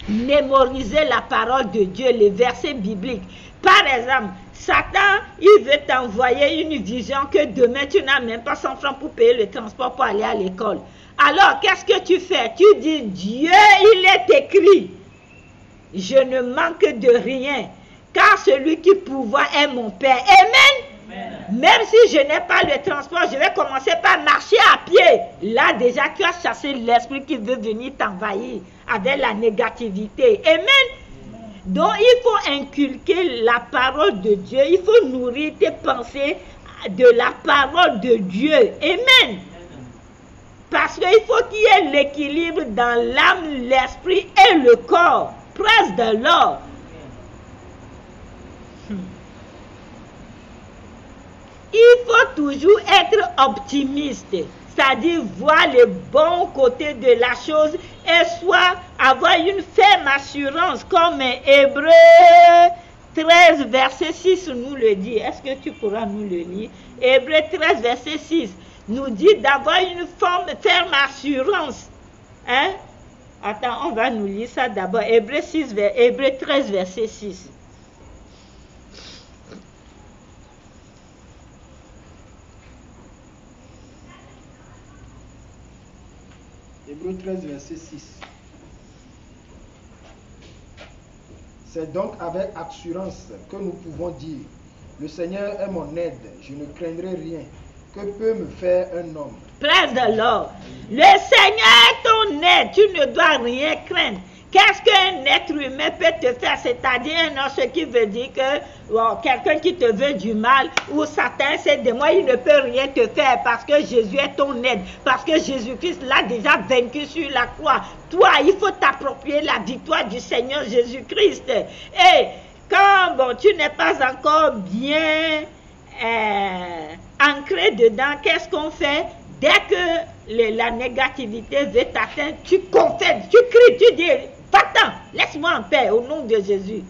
Mémoriser la parole de Dieu, les versets bibliques. Par exemple, Satan, il veut t'envoyer une vision que demain, tu n'as même pas 100 francs pour payer le transport pour aller à l'école. Alors, qu'est-ce que tu fais? Tu dis, Dieu, il est écrit, je ne manque de rien, car celui qui pourvoit est mon Père. Amen. Amen. Même si je n'ai pas le transport, je vais commencer par marcher à pied. Là, déjà, tu as chassé l'esprit qui veut venir t'envahir avec la négativité. Amen. Donc, il faut inculquer la parole de Dieu. Il faut nourrir tes pensées de la parole de Dieu. Amen. Parce qu'il faut qu'il y ait l'équilibre dans l'âme, l'esprit et le corps. Praise the Lord. Il faut toujours être optimiste. C'est-à-dire voir le bon côté de la chose et soit avoir une ferme assurance comme Hébreux 13 verset 6 nous le dit. Est-ce que tu pourras nous le lire? Hébreux 13 verset 6 nous dit d'avoir une ferme assurance. Hein? Attends, on va nous lire ça d'abord. Hébreux 13 verset 6. Hébreux 13, verset 6. C'est donc avec assurance que nous pouvons dire, le Seigneur est mon aide, je ne craindrai rien. Que peut me faire un homme? Praise the Lord. Le Seigneur est ton aide, tu ne dois rien craindre. Qu'est-ce qu'un être humain peut te faire? C'est-à-dire un homme, ce qui veut dire que quelqu'un qui te veut du mal ou Satan, c'est de moi, il ne peut rien te faire parce que Jésus est ton aide. Parce que Jésus-Christ l'a déjà vaincu sur la croix. Toi, il faut t'approprier la victoire du Seigneur Jésus-Christ. Et quand tu n'es pas encore bien ancré dedans, qu'est-ce qu'on fait? Dès que la négativité veut t'atteindre, tu confesses, tu cries, tu dis, va-t'en, laisse-moi en paix au nom de Jésus.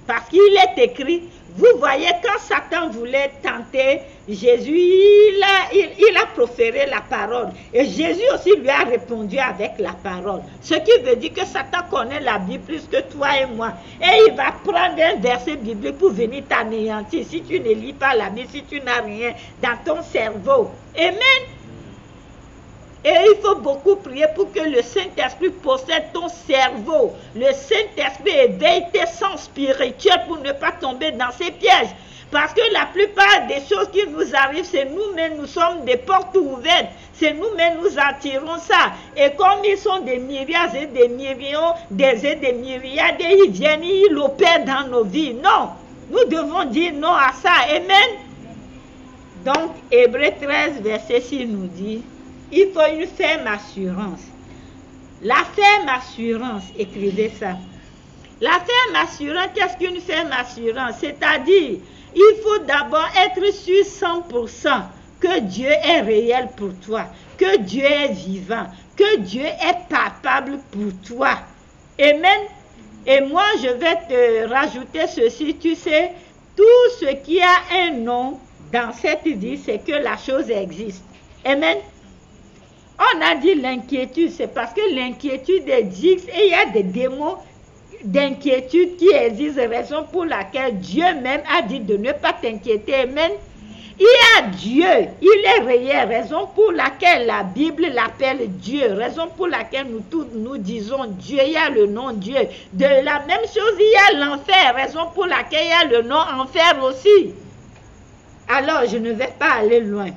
Parce qu'il est écrit, vous voyez, quand Satan voulait tenter Jésus, il a proféré la parole. Et Jésus aussi lui a répondu avec la parole. Ce qui veut dire que Satan connaît la Bible plus que toi et moi. Et il va prendre un verset biblique pour venir t'anéantir. Si tu ne lis pas la Bible, si tu n'as rien dans ton cerveau. Amen. Et il faut beaucoup prier pour que le Saint-Esprit possède ton cerveau. Le Saint-Esprit éveille tes sens spirituels pour ne pas tomber dans ces pièges. Parce que la plupart des choses qui nous arrivent, c'est nous-mêmes, nous sommes des portes ouvertes. C'est nous-mêmes, nous attirons ça. Et comme ils sont des milliards et des millions, des milliards, ils viennent, ils opèrent dans nos vies. Non, nous devons dire non à ça. Amen. Donc, Hébreux 13, verset 6 nous dit, il faut une ferme assurance. La ferme assurance, écrivez ça. La ferme assurance, qu'est-ce qu'une ferme assurance? C'est-à-dire, il faut d'abord être sûr 100% que Dieu est réel pour toi, que Dieu est vivant, que Dieu est palpable pour toi. Amen. Et moi, je vais te rajouter ceci, tu sais, tout ce qui a un nom dans cette vie, c'est que la chose existe. Amen. On a dit l'inquiétude, c'est parce que l'inquiétude existe et il y a des démons d'inquiétude qui existent, raison pour laquelle Dieu même a dit de ne pas t'inquiéter. Amen. Il y a Dieu, il est réel, raison pour laquelle la Bible l'appelle Dieu, raison pour laquelle nous tous nous disons Dieu, il y a le nom Dieu. De la même chose, il y a l'enfer, raison pour laquelle il y a le nom enfer aussi. Alors, je ne vais pas aller loin.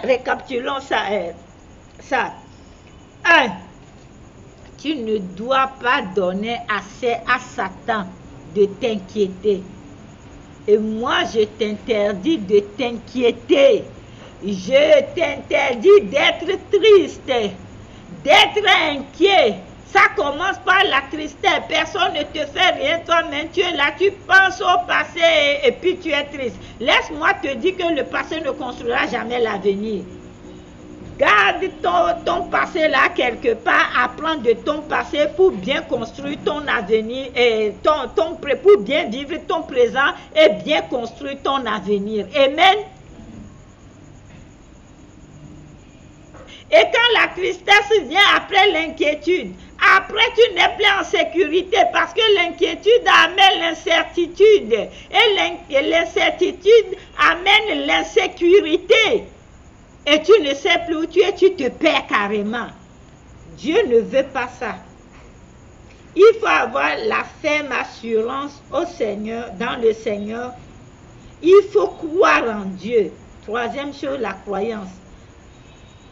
Récapitulons ça. 1. Tu ne dois pas donner assez à Satan de t'inquiéter. Et moi, je t'interdis de t'inquiéter. Je t'interdis d'être triste, d'être inquiet. Ça commence par la tristesse. Personne ne te fait rien. Toi-même, tu es là, tu penses au passé et puis tu es triste. Laisse-moi te dire que le passé ne construira jamais l'avenir. Garde ton passé là quelque part. Apprends de ton passé pour bien construire ton avenir et pour bien vivre ton présent et bien construire ton avenir. Amen. Et quand la tristesse vient après l'inquiétude, après tu n'es plus en sécurité parce que l'inquiétude amène l'incertitude et l'incertitude amène l'insécurité. Et tu ne sais plus où tu es, tu te perds carrément. Dieu ne veut pas ça. Il faut avoir la ferme assurance au Seigneur, dans le Seigneur. Il faut croire en Dieu. Troisième chose, la croyance.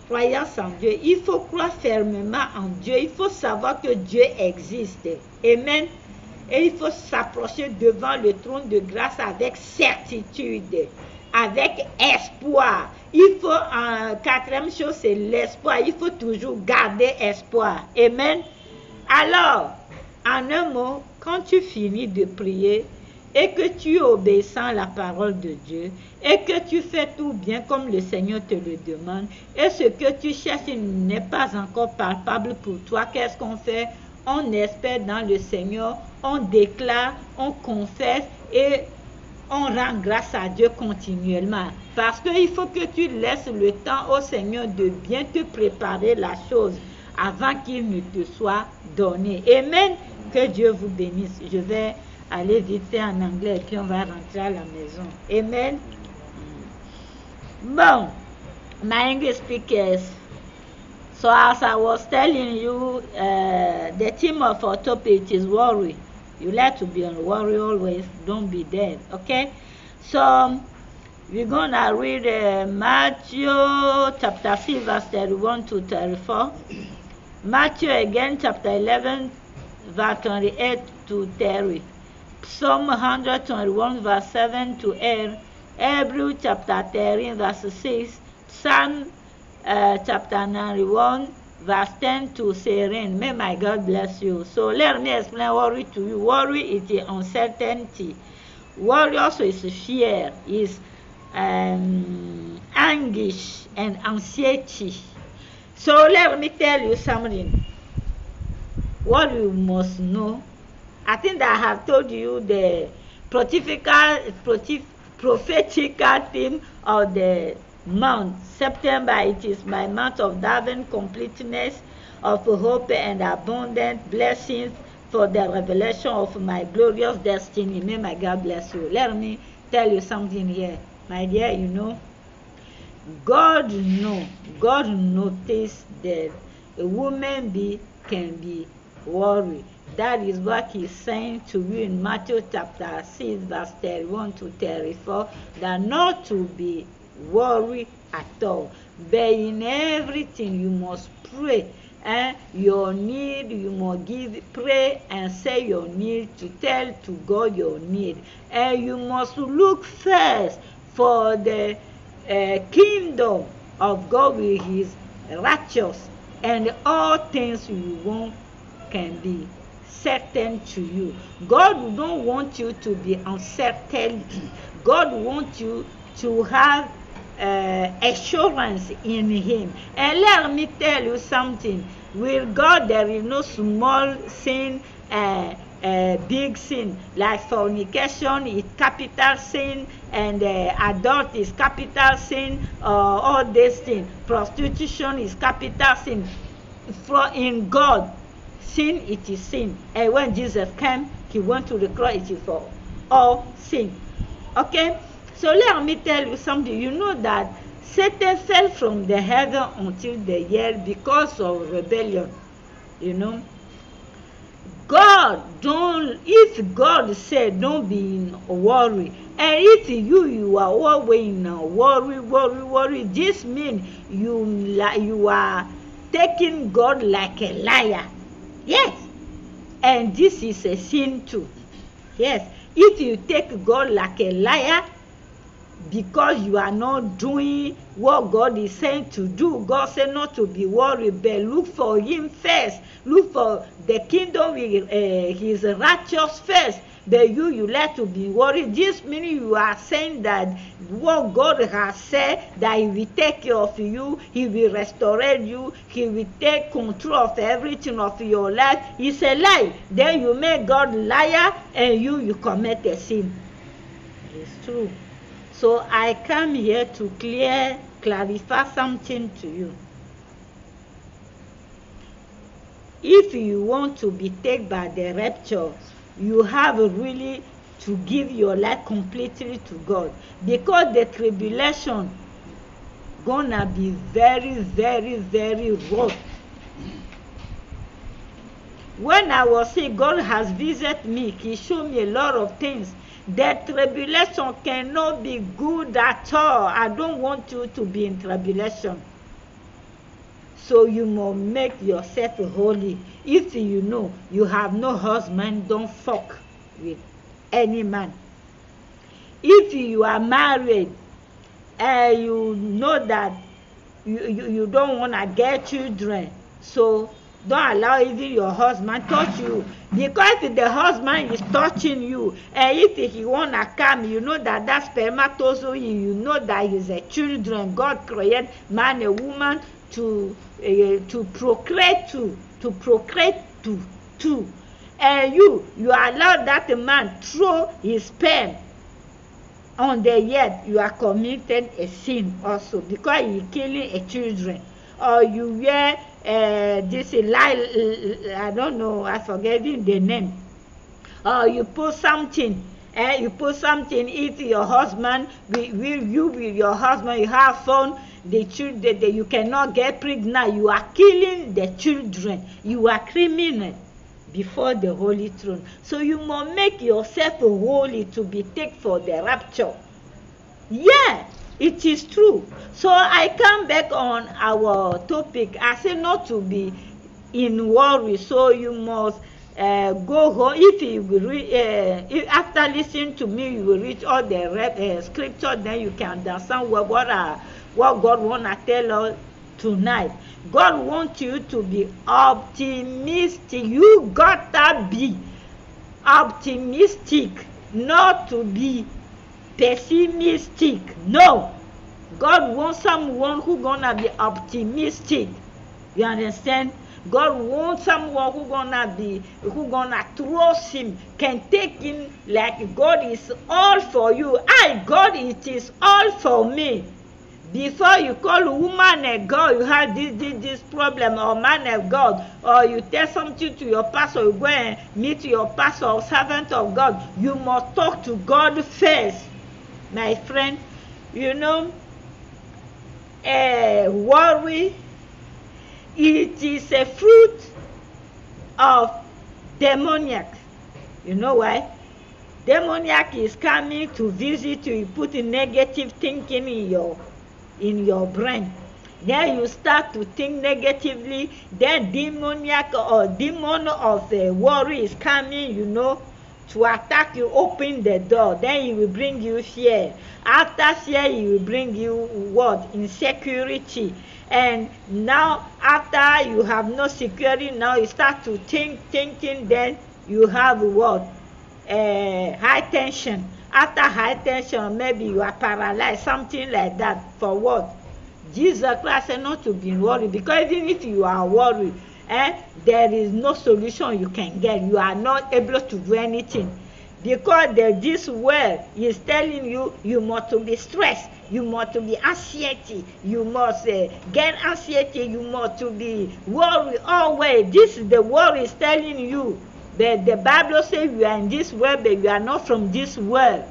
Croyance en Dieu. Il faut croire fermement en Dieu. Il faut savoir que Dieu existe. Amen. Et il faut s'approcher devant le trône de grâce avec certitude, avec espoir. Il faut, quatrième chose, c'est l'espoir. Il faut toujours garder espoir. Amen. Alors, en un mot, quand tu finis de prier et que tu obéis à la parole de Dieu et que tu fais tout bien comme le Seigneur te le demande et ce que tu cherches n'est pas encore palpable pour toi, qu'est-ce qu'on fait? On espère dans le Seigneur, on déclare, on confesse et on rend grâce à Dieu continuellement. Parce qu'il faut que tu laisses le temps au Seigneur de bien te préparer la chose avant qu'il ne te soit donné. Amen. Que Dieu vous bénisse. Je vais aller vite fait en anglais et puis on va rentrer à la maison. Amen. Bon, my English speakers. So as I was telling you, the theme of our topic is worry. You like to be on worry always. Don't be dead. Okay? So we're gonna read Matthew chapter 6 verse 31 to 34. Matthew again chapter 11 verse 28 to 30. Psalm 121 verse 7 to 8. Hebrew chapter 13 verse 6. Psalm chapter 91 verse 10 to 13. May my God bless you. So let me explain worry to you. Worry is the uncertainty. Worry also is fear, is anguish and anxiety. So let me tell you something. what you must know. I think that I have told you the prophetical theme of the month. September, it is my month of divine completeness, of hope and abundant blessings for the revelation of my glorious destiny. May my God bless you. Let me tell you something here. My dear, you know, God noticed that a woman can be worried. That is what he's saying to you in Matthew chapter 6, verse 31 to 34, that not to be worried at all. But in everything you must pray. Your need, you must pray and say your need, to tell to God your need. And you must look first for the kingdom of God with his righteous, and all things you want can be certain to you. God don't want you to be uncertain. God wants you to have assurance in him. And let me tell you something, with God there is no small sin, big sin. Like fornication is capital sin, and adultery is capital sin, all these things. Prostitution is capital sin. In God, sin, it is sin. And when Jesus came, he went to the cross, it is for all sin. Okay? So let me tell you something. You know that Satan fell from the heaven until the year because of rebellion. You know, if God said don't be in worry, and if you are always in worry, this means you are taking God like a liar. Yes, and this is a sin too. Yes, if you take God like a liar, because you are not doing what God is saying to do. God said not to be worried, but look for him first. Look for the kingdom with his righteous first. But you like to be worried. This means you are saying that what God has said, that he will take care of you, he will restore you, he will take control of everything of your life. It's a lie. Then you make God liar, and you commit a sin. It's true. So I come here to clarify something to you. If you want to be taken by the rapture, you have really to give your life completely to God, because the tribulation gonna be very, very, very rough. When I was sick, God has visited me. He showed me a lot of things. The tribulation cannot be good at all. I don't want you to be in tribulation. So you must make yourself holy. If you know you have no husband, don't fuck with any man. If you are married and you know that you don't want to get children, so don't allow even your husband touch you. Because if the husband is touching you, and if he want to come, you know that spermatozoid, you know that is a children. God created man and woman to procreate to. And you allow that man throw his sperm on the earth, you are committing a sin also, because you killing a children. Or you wear this lie, I don't know, I forget the name. Or you put something, if your husband, with your husband, you have found the children, you cannot get pregnant, you are killing the children, you are criminal before the holy throne. So you must make yourself holy to be taken for the rapture. Yeah, it is true. So I come back on our topic. I say not to be in worry. So you must go home. If you will after listening to me, you will read all the scripture. Then you can understand what God want to tell us tonight. God wants you to be optimistic. You gotta be optimistic, not to be pessimistic. No, God wants someone who gonna be optimistic. You understand? God wants someone who gonna trust him, can take him like God is all for you. God, it is all for me. Before you call a woman of God, you have this problem, or man of God, or you tell something to your pastor, you go and meet your pastor or servant of God, you must talk to God first. My friend, you know, worry, it is a fruit of demoniac. You know why? Demoniac is coming to visit you, put negative thinking in your brain. Then you start to think negatively. Then demoniac or demon of worry is coming, you know, to attack you. Open the door. Then he will bring you fear. After fear, he will bring you what? Insecurity. And now, after you have no security, now you start to thinking. Then you have what? High tension. After high tension, maybe you are paralyzed, something like that. For what? Jesus Christ said not to be worried, because even if you are worried, there is no solution you can get. You are not able to do anything, because this world is telling you you must to be stressed, you must to be anxiety, you must get anxiety, you must to be worried always. This is the world is telling you. The Bible says you are in this world, but you are not from this world.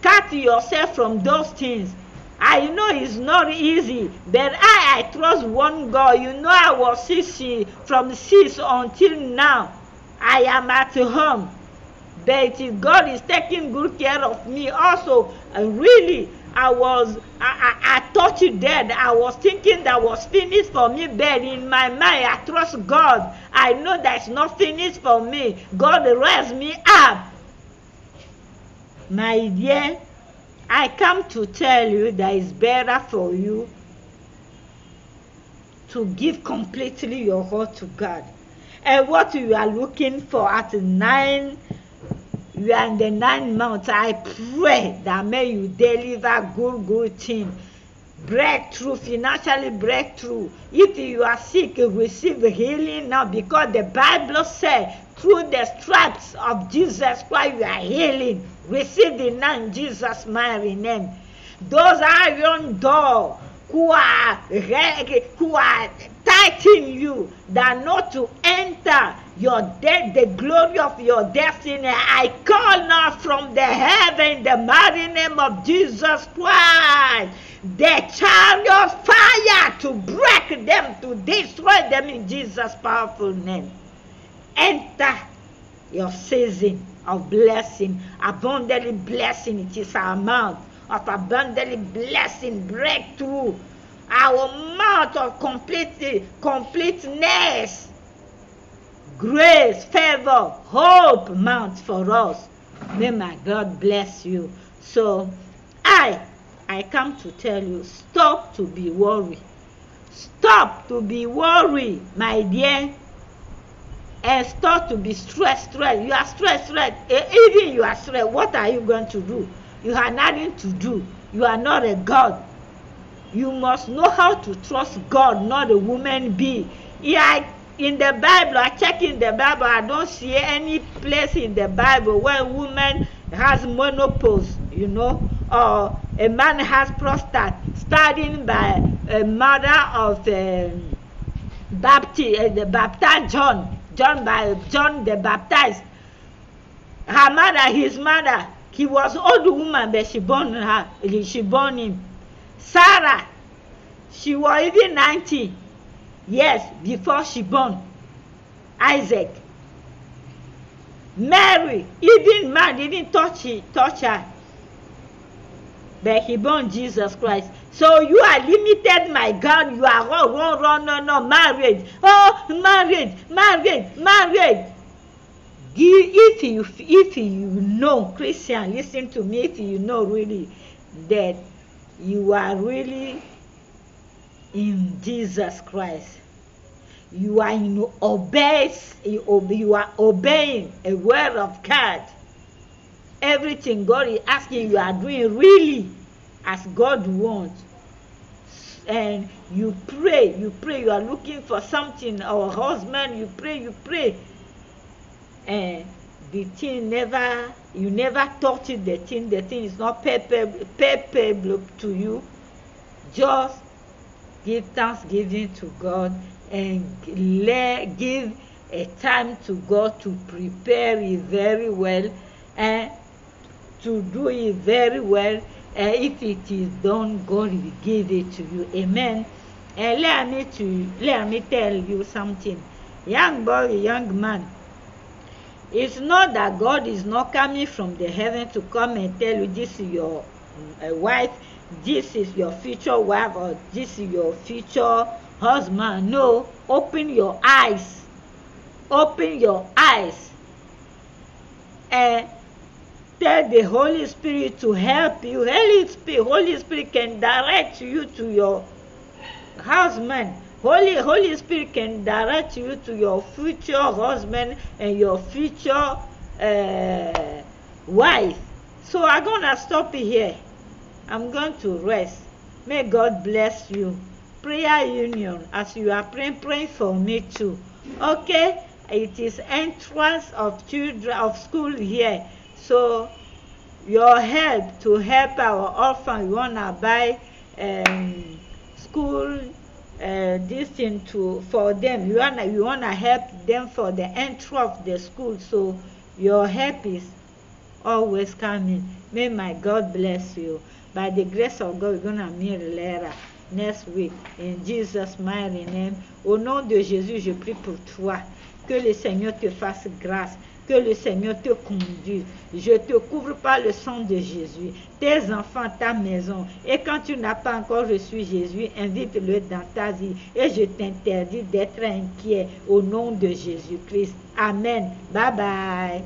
Cut yourself from those things. I know it's not easy, but I trust one God. You know, I was from 6 until now. I am at home, but God is taking good care of me also. Really, I thought it dead. I was thinking that was finished for me, but in my mind, I trust God. I know that's not finished for me. God raised me up. My dear, I come to tell you that it's better for you to give completely your heart to God. And what you are looking for at 9, you are in the 9 months, I pray that may you deliver good thing. Breakthrough, financially breakthrough. If you are sick, receive healing now, because the Bible says through the stripes of Jesus Christ you are healing. Receive it now in Jesus' mighty name. Those iron doors who are tightening you, that not to enter the glory of your destiny, I call now from the heaven, the mighty name of Jesus Christ, the chariot fire to break them, to destroy them in Jesus' powerful name. Enter your season of blessing, abundantly blessing. It is our month of abundantly blessing, breakthrough, our month of completeness, grace, favor, hope month for us. May my God bless you. So I come to tell you, stop to be worried. Stop to be worried, my dear. And start to be stressed. You are stressed. Even you are stressed, what are you going to do? You have nothing to do. You are not a God. You must know how to trust God, not a woman being. In the Bible, I check in the Bible, I don't see any place in the Bible where a woman has menopause, you know, or a man has prostate, starting by a mother of the baptized John the Baptist. Her mother, his mother, he was old woman, but she born him. Sarah, she was even 90 years before she born Isaac. Mary, even man didn't touch her, but he born Jesus Christ. So you are limited, my God. You are marriage. Oh, marriage. If you know, Christian, listen to me. If you know really that you are really in Jesus Christ, you are you are obeying a word of God. Everything God is asking, you are doing really as God wants. and you pray, you are looking for something, or husband, you pray, and the thing you never touch it, the thing is not palpable to you. Just give thanksgiving to God and give a time to God to prepare it very well and to do it very well. And if it is done, God will give it to you. Amen. And let me tell you something. Young boy, young man, it's not that God is not coming from the heaven to come and tell you this is your wife, this is your future wife, or this is your future husband. No, open your eyes and tell the Holy Spirit to help you. Holy Spirit can direct you to your husband. Holy Spirit can direct you to your future husband and your future wife. So I'm gonna stop here. I'm going to rest. May God bless you. Prayer union, as you are praying for me too. Okay, it is entrance of children of school here. So your help to help our orphan, you wanna buy school this thing for them. You wanna help them for the entry of the school. So your help is always coming. May my God bless you. By the grace of God, we're gonna meet later next week. In Jesus' mighty name. Au nom de Jésus, je prie pour toi. Que le Seigneur te fasse grâce. Que le Seigneur te conduise. Je te couvre par le sang de Jésus. Tes enfants, ta maison. Et quand tu n'as pas encore reçu Jésus, invite-le dans ta vie. Et je t'interdis d'être inquiet au nom de Jésus-Christ. Amen. Bye bye.